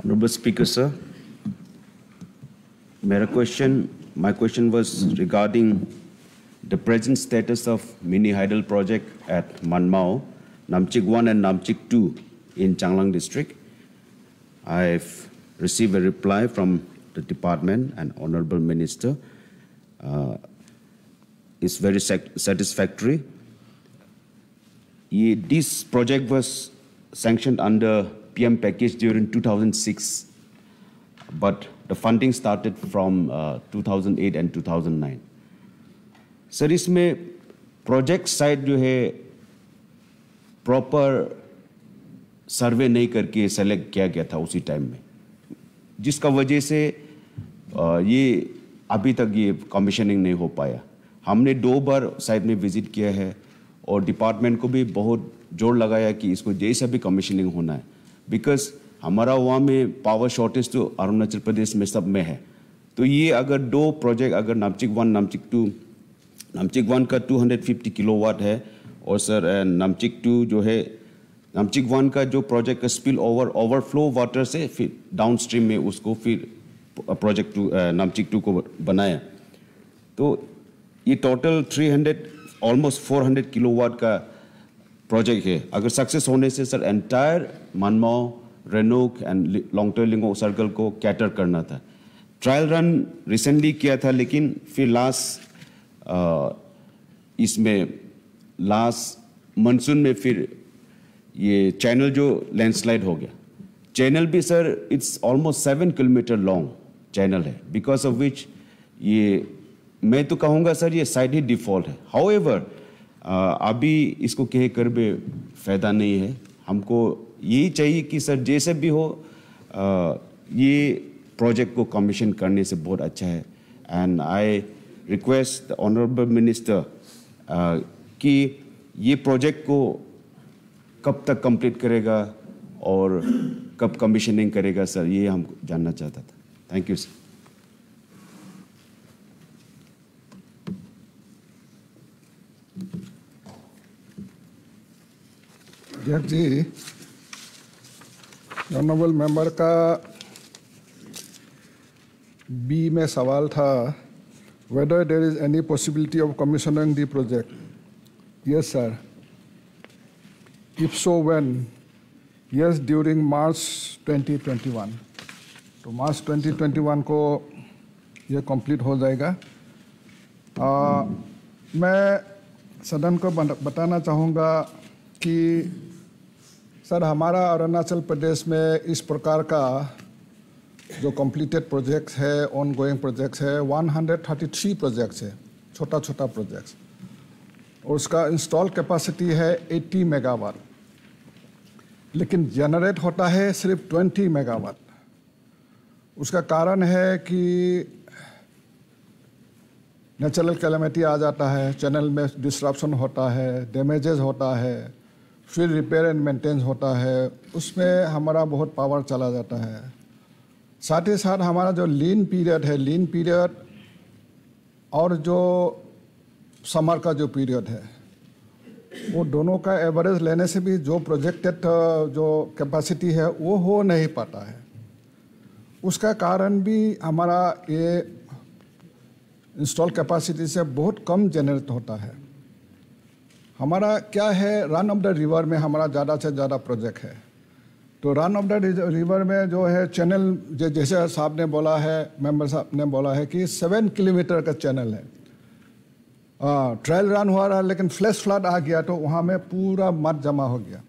Honorable Speaker, sir, my question was regarding the present status of mini hydel project at Manmao, Namchik 1 and Namchik 2 in Changlang district. I've received a reply from the department and Honorable Minister. It's very satisfactory. This project was sanctioned under PM package during 2006, but the funding started from 2008 and 2009. Sir इसमें project site जो है proper survey नहीं करके select किया गया था उसी time में, जिसका वजह से ये अभी तक ये कमीशनिंग नहीं हो पाया। हमने 2 बार साइट में विजिट किया है और डिपार्टमेंट को भी बहुत जोर लगाया कि इसको जैसा भी कमीशनिंग होना है, बिकॉज हमारा वहाँ में पावर शॉर्टेज तो अरुणाचल प्रदेश में सब में है। तो ये अगर 2 प्रोजेक्ट, अगर नामचिक 1 नामचिक 2, नामचिक 1 का 250 किलोवाट है और सर नामचिक 2 जो है, नामचिक 1 का जो प्रोजेक्ट का स्पिल ओवरफ्लो वाटर से फिर डाउन स्ट्रीम में उसको फिर प्रोजेक्ट 2 नामचिक 2 को बनाया। तो ये टोटल 300 ऑलमोस्ट 400 किलोवाट का प्रोजेक्ट है। अगर सक्सेस होने से sir entire Manmao, रेनोक and लोंगटोलिंगो circle को कैटर करना था। ट्रायल रन रिसेंटली किया था, लेकिन फिर इसमें लास्ट मानसून में फिर ये चैनल जो लैंडस्लाइड हो गया। चैनल भी sir it's almost 7 kilometre long channel है, बिकॉज ऑफ विच ये मैं तो कहूँगा सर ये साइड ही डिफॉल्ट है। हाउएवर अभी इसको कह कर भी फ़ायदा नहीं है। हमको यही चाहिए कि सर जैसे भी हो ये प्रोजेक्ट को कमीशन करने से बहुत अच्छा है। And I request the honourable minister कि ये प्रोजेक्ट को कब तक कंप्लीट करेगा और कब कमीशनिंग करेगा सर, ये हम जानना चाहता था। Thank you sir. अध्यक्ष जी, ऑनरेबल मेंबर का बी में सवाल था whether there is any possibility of commissioning the project. Yes sir. If so, when? Yes, during March 2021. तो मार्च 2021 को ये कंप्लीट हो जाएगा। मैं सदन को बताना चाहूँगा कि सर हमारा अरुणाचल प्रदेश में इस प्रकार का जो कंप्लीटेड प्रोजेक्ट्स है, ऑन गोइंग प्रोजेक्ट्स है, 133 प्रोजेक्ट्स है, छोटा छोटा प्रोजेक्ट्स, और उसका इंस्टॉल कैपेसिटी है 80 मेगावाट, लेकिन जनरेट होता है सिर्फ 20 मेगावाट। उसका कारण है कि नेचुरल कैलेमिटी आ जाता है, चैनल में डिस्ट्रप्शन होता है, डैमेजेस होता है, फिर रिपेयर एंड मेंटेनेंस होता है, उसमें हमारा बहुत पावर चला जाता है। साथ ही साथ हमारा जो लीन पीरियड है, लीन पीरियड और जो समर का जो पीरियड है, वो दोनों का एवरेज लेने से भी जो प्रोजेक्टेड जो कैपेसिटी है वो हो नहीं पाता है। उसका कारण भी हमारा ये इंस्टॉल कैपेसिटी से बहुत कम जनरेट होता है। हमारा क्या है, रन ऑफ द रिवर में हमारा ज़्यादा से ज़्यादा प्रोजेक्ट है। तो रन ऑफ द रिवर में जो है चैनल, जैसे साहब ने बोला है, मेंबर साहब ने बोला है कि 7 किलोमीटर का चैनल है। ट्रायल रन हुआ रहा, लेकिन फ्लैश फ्लड आ गया तो वहाँ में पूरा मड जमा हो गया,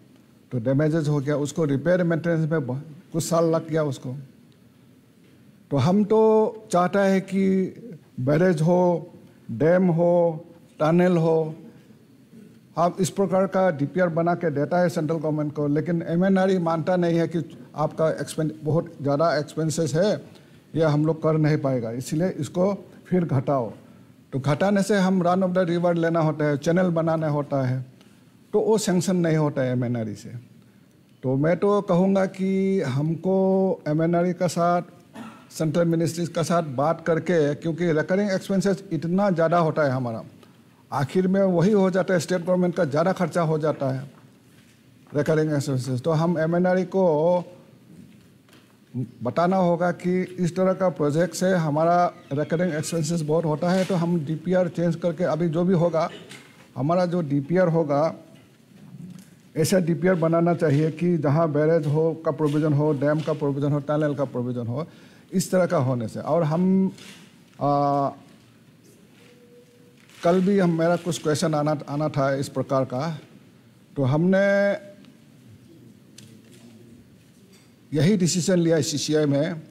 तो डैमेजेस हो गया। उसको रिपेयर मेंटेनेंस में कुछ साल लग गया उसको। तो हम तो चाहता है कि बैरेज हो, डैम हो, टनल हो, आप इस प्रकार का डीपीआर बना के देता है सेंट्रल गवर्नमेंट को, लेकिन एमएनआरई मानता नहीं है कि आपका बहुत ज़्यादा एक्सपेंसेस है, ये हम लोग कर नहीं पाएगा, इसलिए इसको फिर घटाओ। तो घटाने से हम रन ऑफ द रिवर लेना होता है, चैनल बनाना होता है, तो वो सैंक्शन नहीं होता है एमएनआरई से। तो मैं तो कहूँगा कि हमको एमएनआरई का साथ, सेंट्रल मिनिस्ट्रीज का साथ बात करके, क्योंकि रिकरिंग एक्सपेंसेस इतना ज़्यादा होता है हमारा, आखिर में वही हो जाता है, स्टेट गवर्नमेंट का ज़्यादा खर्चा हो जाता है रिकरिंग एक्सपेंसेस। तो हम एमएनआरई को बताना होगा कि इस तरह का प्रोजेक्ट से हमारा रिकरिंग एक्सपेंसेस बहुत होता है, तो हम डीपीआर चेंज करके अभी जो भी होगा, हमारा जो डीपीआर होगा ऐसा डीपीआर बनाना चाहिए कि जहाँ बैरेज हो का प्रोविज़न हो, डैम का प्रोविज़न हो, टनल का प्रोविज़न हो, इस तरह का होने से। और हम कल भी मेरा कुछ क्वेश्चन आना था इस प्रकार का, तो हमने यही डिसीजन लिया CCI में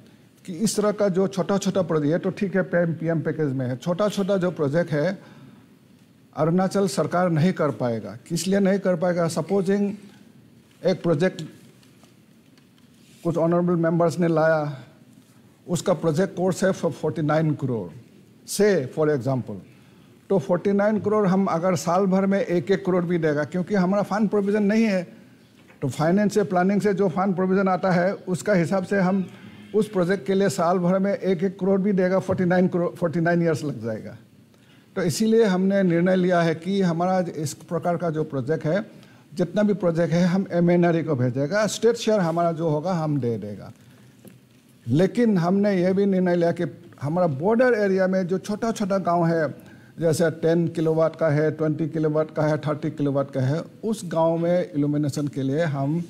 कि इस तरह का जो छोटा छोटा प्रोजेक्ट, तो ठीक है PM पैकेज में है, छोटा छोटा जो प्रोजेक्ट है अरुणाचल सरकार नहीं कर पाएगा। किस लिए नहीं कर पाएगा? सपोजिंग एक प्रोजेक्ट कुछ ऑनरेबल मेंबर्स ने लाया, उसका प्रोजेक्ट कोर्स है 49 करोड़ से फॉर एग्जांपल, तो 49 करोड़ हम अगर साल भर में 1-1 करोड़ भी देगा, क्योंकि हमारा फंड प्रोविज़न नहीं है, तो फाइनेंस से प्लानिंग से जो फंड प्रोविज़न आता है उसका हिसाब से हम उस प्रोजेक्ट के लिए साल भर में 1-1 करोड़ भी देगा, 49 ईयर्स लग जाएगा। तो इसीलिए हमने निर्णय लिया है कि हमारा इस प्रकार का जो प्रोजेक्ट है, जितना भी प्रोजेक्ट है हम MNRE को भेजेगा, स्टेट शेयर हमारा जो होगा हम दे देगा। लेकिन हमने ये भी निर्णय लिया कि हमारा बॉर्डर एरिया में जो छोटा छोटा गांव है, जैसे 10 किलोवाट का है, 20 किलोवाट का है, 30 किलोवाट का है, उस गांव में इल्यूमिनेशन के लिए हम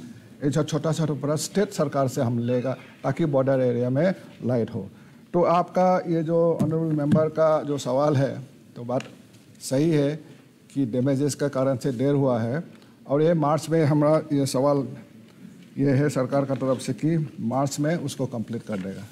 ऐसा छोटा छोटा प्रोजेक्ट स्टेट सरकार से हम लेगा, ताकि बॉर्डर एरिया में लाइट हो। तो आपका ये जो ऑनरेबल मेंबर का जो सवाल है, तो बात सही है कि डैमेजेस का कारण से देर हुआ है, और ये मार्च में हमारा ये सवाल ये है सरकार का तरफ से कि मार्च में उसको कंप्लीट कर देगा।